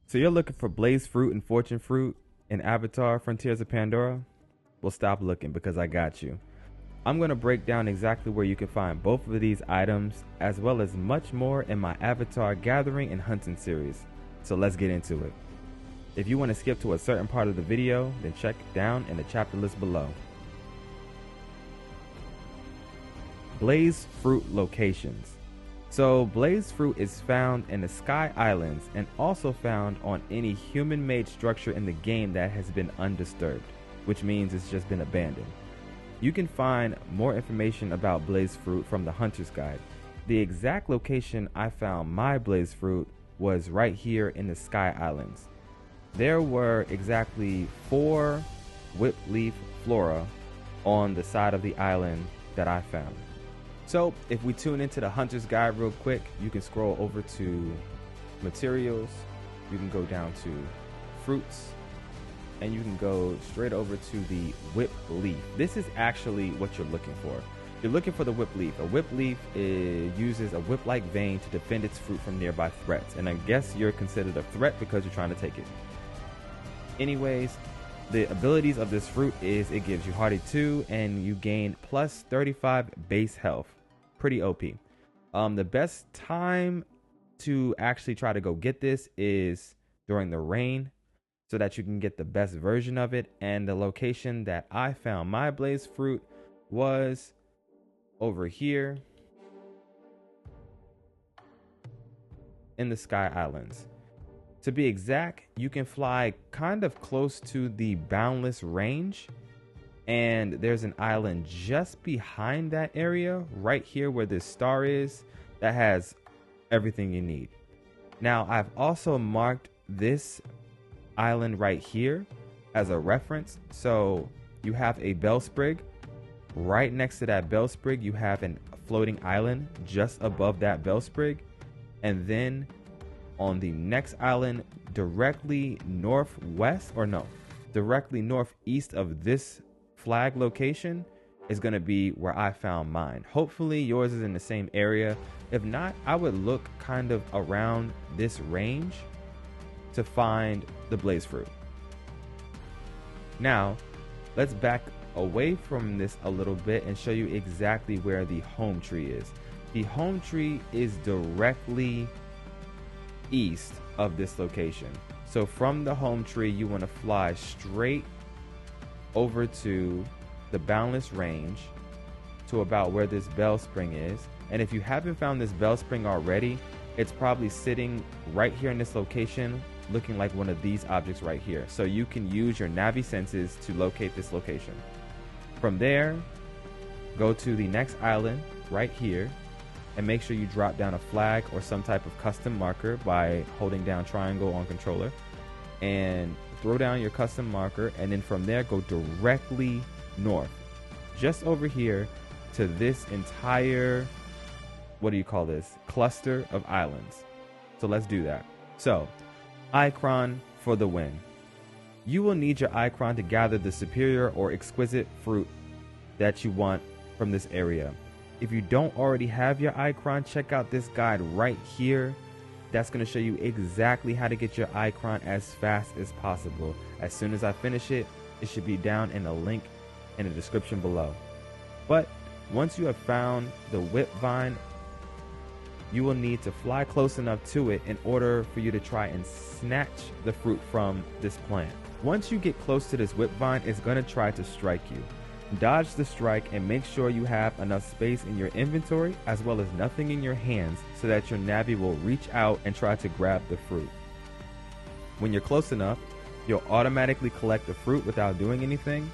So you're looking for blaze fruit and fortune fruit in Avatar Frontiers of Pandora? Well, stop looking because I got you. I'm going to break down exactly where you can find both of these items as well as much more in my Avatar gathering and hunting series. So let's get into it. If you want to skip to a certain part of the video, then check down in the chapter list below. Blaze fruit locations. So blaze fruit is found in the Sky Islands and also found on any human-made structure in the game that has been undisturbed, which means it's just been abandoned. You can find more information about blaze fruit from the Hunter's Guide. The exact location I found my blaze fruit was right here in the Sky Islands. There were exactly 4 whipleaf flora on the side of the island that I found. So if we tune into the Hunter's Guide real quick, you can scroll over to materials, you can go down to fruits, and you can go straight over to the whip leaf. This is actually what you're looking for. You're looking for the whip leaf. A whip leaf uses a whip-like vein to defend its fruit from nearby threats, and I guess you're considered a threat because you're trying to take it. Anyways, the abilities of this fruit is it gives you Hardy 2 and you gain plus 35 base health. Pretty OP. The best time to actually try to go get this is during the rain so that you can get the best version of it. And the location that I found my blaze fruit was over here in the Sky Islands. To be exact, you can fly kind of close to the Boundless range, and there's an island just behind that area right here where this star is that has everything you need. Now, I've also marked this island right here as a reference. So you have a bellsprig. Right next to that bellsprig, you have a floating island just above that bellsprig, and then on the next island directly northwest, or no, directly northeast of this flag location is going to be where I found mine. Hopefully yours is in the same area. If not, I would look kind of around this range to find the blaze fruit. Now let's back away from this a little bit and show you exactly where the home tree is. The home tree is directly east of this location. So from the home tree, you want to fly straight over to the Boundless range to about where this bellspring is. And if you haven't found this bellspring already, it's probably sitting right here in this location, looking like one of these objects right here. So you can use your Navi senses to locate this location. From there, go to the next island right here and make sure you drop down a flag or some type of custom marker by holding down triangle on controller, and throw down your custom marker, and then from there go directly north just over here to this entire, what do you call this, cluster of islands. So let's do that. So Ikran for the win. You will need your Ikran to gather the superior or exquisite fruit that you want from this area. If you don't already have your Ikran, check out this guide right here. That's going to show you exactly how to get your Ikran as fast as possible. As soon as I finish it, it should be down in a link in the description below. But once you have found the whip vine, you will need to fly close enough to it in order for you to try and snatch the fruit from this plant. Once you get close to this whip vine, it's going to try to strike you. Dodge the strike and make sure you have enough space in your inventory as well as nothing in your hands so that your Navi will reach out and try to grab the fruit. When you're close enough, you'll automatically collect the fruit without doing anything.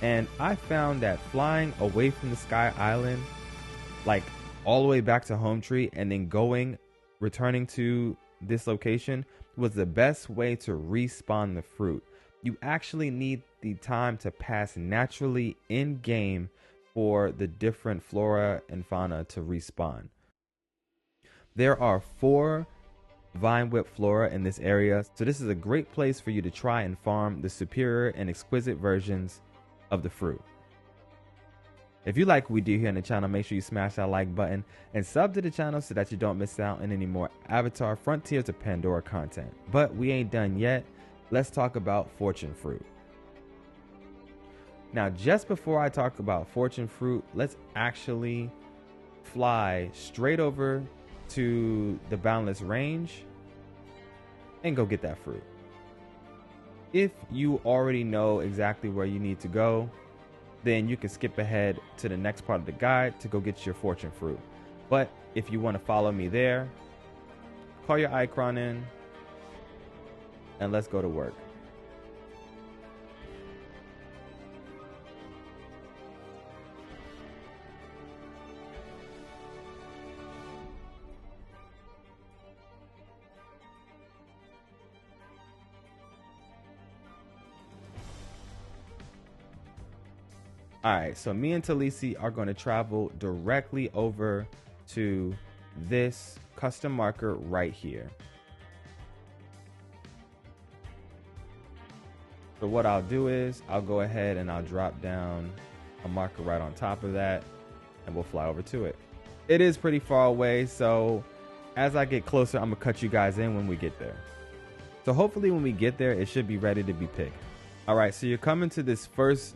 And I found that flying away from the Sky Island, like all the way back to home tree and then returning to this location, was the best way to respawn the fruit. You actually need the time to pass naturally in game for the different flora and fauna to respawn. There are 4 vine whip flora in this area, so this is a great place for you to try and farm the superior and exquisite versions of the fruit. If you like what we do here on the channel, make sure you smash that like button and sub to the channel so that you don't miss out on any more Avatar Frontiers of Pandora content. But we ain't done yet. Let's talk about fortune fruit. Now, just before I talk about fortune fruit, let's actually fly straight over to the Boundless range and go get that fruit. If you already know exactly where you need to go, then you can skip ahead to the next part of the guide to go get your fortune fruit. But if you want to follow me there, call your Ikran in and let's go to work. Alright, so me and Talisi are going to travel directly over to this custom marker right here. So what I'll do is I'll go ahead and I'll drop down a marker right on top of that and we'll fly over to it. It is pretty far away, so as I get closer, I'm going to cut you guys in when we get there. So hopefully when we get there, it should be ready to be picked. Alright, so you're coming to this first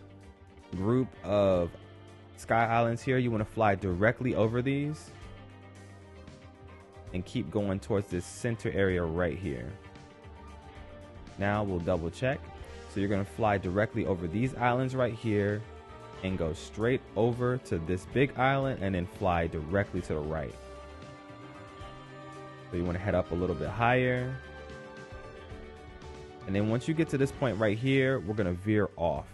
group of sky islands here. You want to fly directly over these and keep going towards this center area right here. Now we'll double check. So you're going to fly directly over these islands right here and go straight over to this big island and then fly directly to the right. So you want to head up a little bit higher, and then once you get to this point right here, we're going to veer off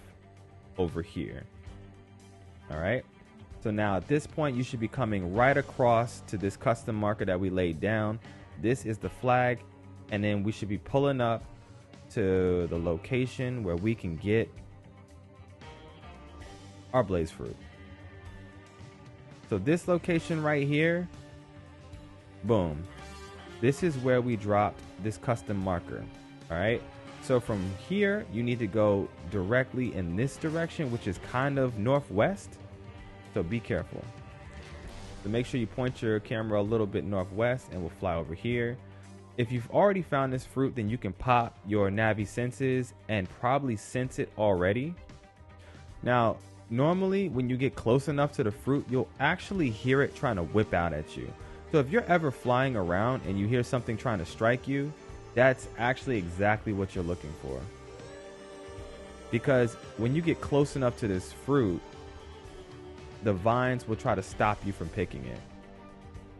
over here. All right, so now at this point you should be coming right across to this custom marker that we laid down. This is the flag, and then we should be pulling up to the location where we can get our blaze fruit. So this location right here, boom, this is where we dropped this custom marker. All right, so from here, you need to go directly in this direction, which is kind of northwest. So be careful. So make sure you point your camera a little bit northwest and we'll fly over here. If you've already found this fruit, then you can pop your Navi senses and probably sense it already. Now, normally when you get close enough to the fruit, you'll actually hear it trying to whip out at you. So if you're ever flying around and you hear something trying to strike you, that's actually exactly what you're looking for. Because when you get close enough to this fruit, the vines will try to stop you from picking it.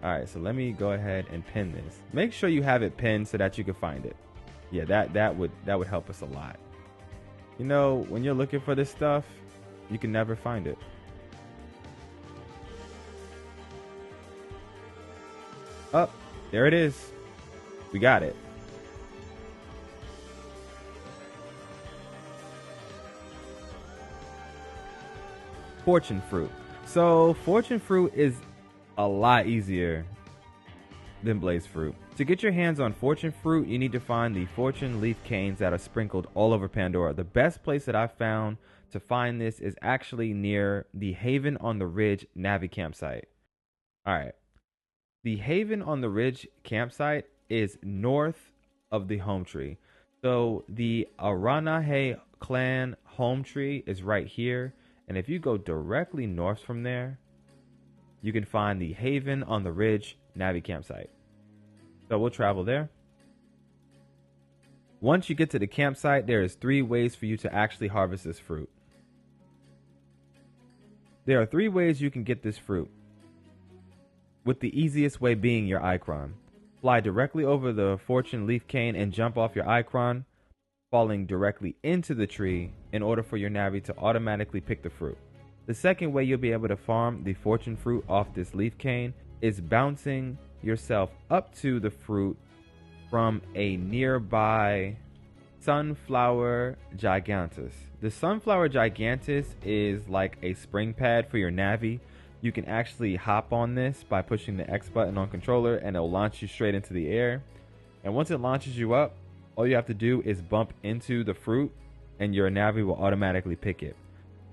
Alright, so let me go ahead and pin this. Make sure you have it pinned so that you can find it. Yeah, that would help us a lot. You know, when you're looking for this stuff, you can never find it. Oh, there it is. We got it. Fortune fruit. So fortune fruit is a lot easier than blaze fruit. To get your hands on fortune fruit, you need to find the fortune leaf canes that are sprinkled all over Pandora. The best place that I've found to find this is actually near the Haven on the Ridge Navi campsite. All right, the Haven on the Ridge campsite is north of the home tree. So the Aranahe clan home tree is right here. And if you go directly north from there, you can find the Haven on the Ridge Navi campsite. So we'll travel there. Once you get to the campsite, there is 3 ways for you to actually harvest this fruit. There are 3 ways you can get this fruit, with the easiest way being your Ikran. Fly directly over the fortune leaf cane and jump off your Ikran, falling directly into the tree in order for your Navi to automatically pick the fruit. The second way you'll be able to farm the fortune fruit off this leaf cane is bouncing yourself up to the fruit from a nearby sunflower gigantus. The sunflower gigantus is like a spring pad for your Navi. You can actually hop on this by pushing the X button on controller and it'll launch you straight into the air. And once it launches you up, all you have to do is bump into the fruit and your Navi will automatically pick it.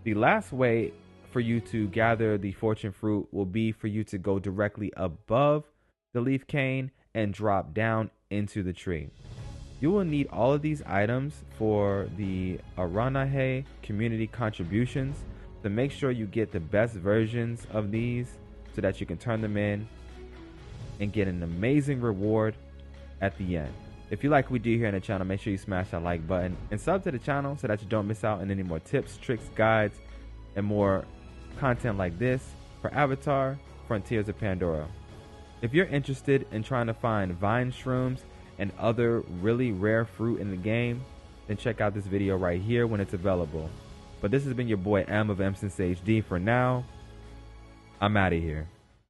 The last way for you to gather the fortune fruit will be for you to go directly above the leaf cane and drop down into the tree. You will need all of these items for the Aranahe community contributions, to make sure you get the best versions of these so that you can turn them in and get an amazing reward at the end. If you like what we do here on the channel, make sure you smash that like button and sub to the channel so that you don't miss out on any more tips, tricks, guides, and more content like this for Avatar Frontiers of Pandora. If you're interested in trying to find vine shrooms and other really rare fruit in the game, then check out this video right here when it's available. But this has been your boy M of M Since HD. For now, I'm out of here.